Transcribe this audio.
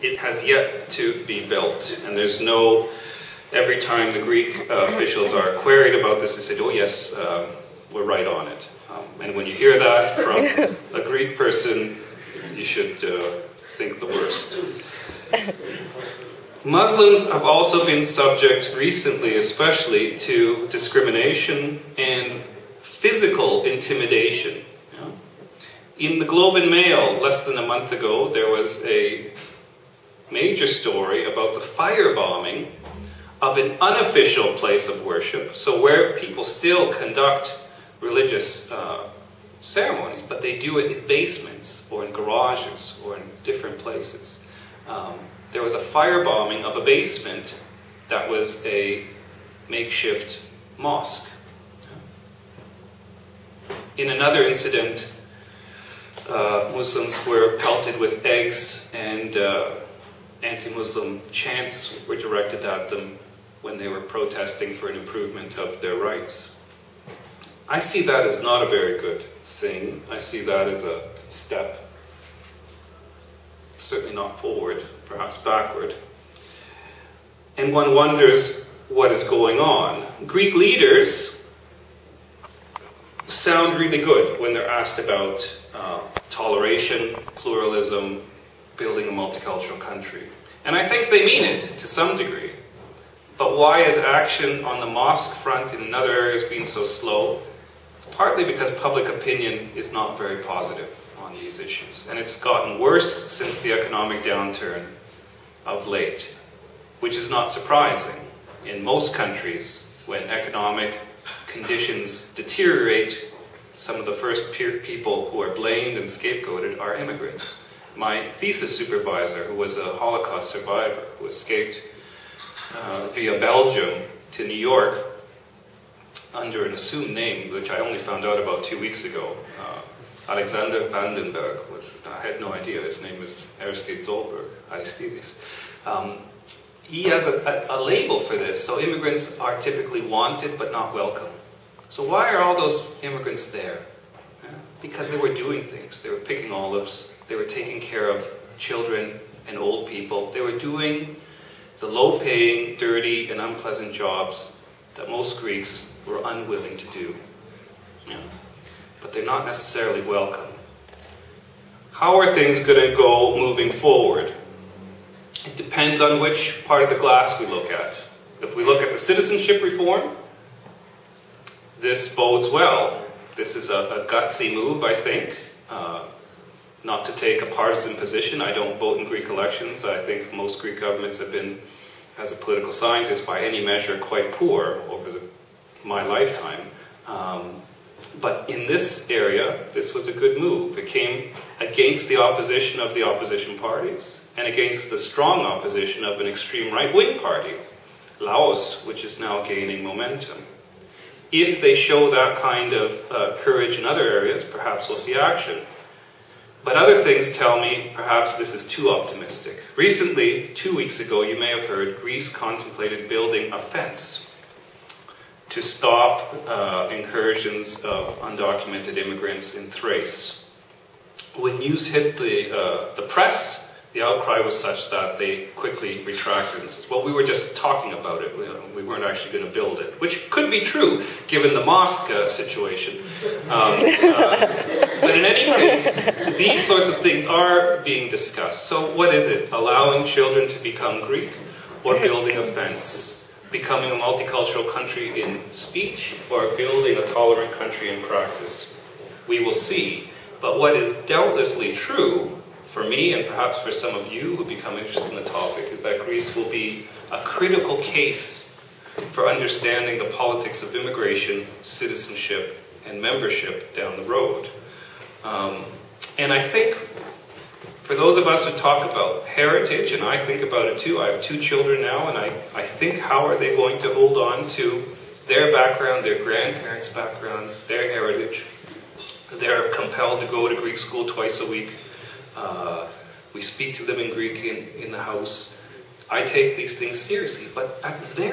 it has yet to be built, and there's no, every time the Greek officials are queried about this, they say, oh yes, we're right on it. And when you hear that from a Greek person, you should think the worst. Muslims have also been subject recently, especially, to discrimination and physical intimidation. In the Globe and Mail, less than a month ago, there was a major story about the firebombing of an unofficial place of worship, so where people still conduct religious ceremonies, but they do it in basements or in garages or in different places. There was a firebombing of a basement that was a makeshift mosque. In another incident, Muslims were pelted with eggs, and anti-Muslim chants were directed at them when they were protesting for an improvement of their rights. I see that as not a very good thing. I see that as a step, certainly not forward, perhaps backward. And one wonders what is going on. Greek leaders sound really good when they're asked about toleration, pluralism, building a multicultural country. And I think they mean it to some degree. But why is action on the mosque front and in other areas being so slow? It's partly because public opinion is not very positive on these issues. And it's gotten worse since the economic downturn of late, which is not surprising. In most countries, when economic conditions deteriorate, some of the first people who are blamed and scapegoated are immigrants. My thesis supervisor, who was a Holocaust survivor, who escaped via Belgium to New York under an assumed name, which I only found out about 2 weeks ago. Alexander Vandenberg I had no idea. His name was Aristide Zolberg, Aristides. He has a label for this. So immigrants are typically wanted but not welcome. So why are all those immigrants there? Because they were doing things. They were picking olives. They were taking care of children and old people. They were doing the low-paying, dirty, and unpleasant jobs that most Greeks were unwilling to do. But they're not necessarily welcome. How are things going to go moving forward? It depends on which part of the glass we look at. If we look at the citizenship reform, this bodes well. This is a gutsy move, I think. Not to take a partisan position. I don't vote in Greek elections. I think most Greek governments have been, as a political scientist, by any measure, quite poor over my lifetime. But in this area, this was a good move. It came against the opposition of the opposition parties and against the strong opposition of an extreme right-wing party, Laos, which is now gaining momentum. If they show that kind of courage in other areas, perhaps we'll see action. But other things tell me perhaps this is too optimistic. Recently, 2 weeks ago, you may have heard, Greece contemplated building a fence to stop incursions of undocumented immigrants in Thrace. When news hit the press, the outcry was such that they quickly retracted and said, well, we were just talking about it. We weren't actually going to build it, which could be true given the mosque situation. But in any case, these sorts of things are being discussed. So what is it? Allowing children to become Greek or building a fence? Becoming a multicultural country in speech or building a tolerant country in practice? We will see. But what is doubtlessly true for me and perhaps for some of you who become interested in the topic is that Greece will be a critical case for understanding the politics of immigration, citizenship, and membership down the road. And I think for those of us who talk about heritage, and I think about it too, I have 2 children now, and I think how are they going to hold on to their background, their grandparents' background, their heritage. They're compelled to go to Greek school twice a week. We speak to them in Greek in the house. I take these things seriously, but at the very